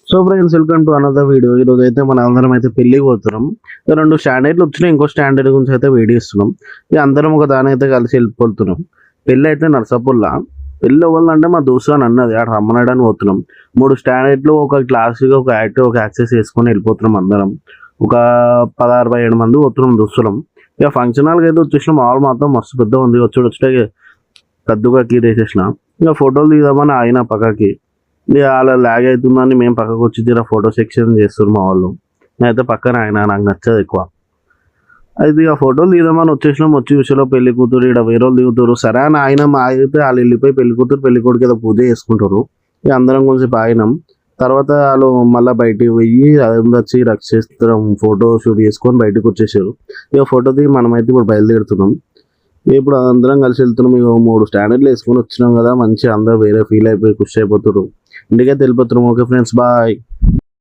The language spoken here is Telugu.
So friends, welcome to another video. ఈ రోజు అయితే మన అందరం అయితే పెళ్లికి పోతున్నాం. రెండు స్టాండర్డ్లు వచ్చినాయి, ఇంకో స్టాండర్డ్ గురించి అయితే వీడియో ఇస్తున్నాం. ఇక అందరం ఒక దాని అయితే కలిసి వెళ్ళిపోతున్నాం. పెళ్ళి అయితే నర్సాపుల్లా. పెళ్ళి అవ్వాలంటే మా దోస్తు అని అన్నది, ఆడ రమ్మన్నాడని పోతున్నాం. 3 స్టాండర్డ్లు, ఒక క్లాసిక్, ఒక యాక్టివ్, ఒక యాక్సెస్ వేసుకొని వెళ్ళిపోతున్నాం. అందరం ఒక 16-17 మంది పోతున్నాం దోస్తులం. ఇక ఫంక్షన్ హాల్కి అయితే వచ్చేసినాం. మాల్ మాత్రం మస్తు పెద్ద ఉంది. వచ్చే కద్దుగా కీర్ వేసేసిన. ఇక ఫోటోలు తీద్దామని ఆయన పక్కకి, ఇక అలా లాగ్ అవుతుందని మేము పక్కకు వచ్చి తీరా ఫోటో సెక్షన్ చేస్తారు మా వాళ్ళు. నేనైతే పక్కన ఆయన, నాకు నచ్చదు ఎక్కువ. అయితే ఇక ఫోటోలు తీద్దామని వచ్చేసినాం. వచ్చి విషయంలో పెళ్లి కూతురు ఇక్కడ వేరే వాళ్ళు దిగుతారు. సరే అని ఆయన మా అయితే వాళ్ళు వెళ్ళిపోయి పెళ్లి కూతురు పెళ్లి కొడుకు ఏదో పూజ చేసుకుంటారు. ఇక అందరం కొంచెం ఆగినాం. తర్వాత వాళ్ళు మళ్ళీ బయటికి పోయి వచ్చి రక్షిస్తాం, ఫోటో షూట్ చేసుకొని బయటకు వచ్చేసారు. ఇక ఫోటో దిగి మనమైతే ఇప్పుడు బయలుదేరుతున్నాం. ఇప్పుడు అందరం కలిసి వెళ్తున్నాం. ఇక 3 స్టాండర్డ్లు వేసుకొని వచ్చినాం కదా, మంచిగా అందరూ వేరే ఫీల్ అయిపోయి ఖుషి అయిపోతారు. ఇంటికైతే వెళ్ళిపోతున్నాం. Okay friends, bye.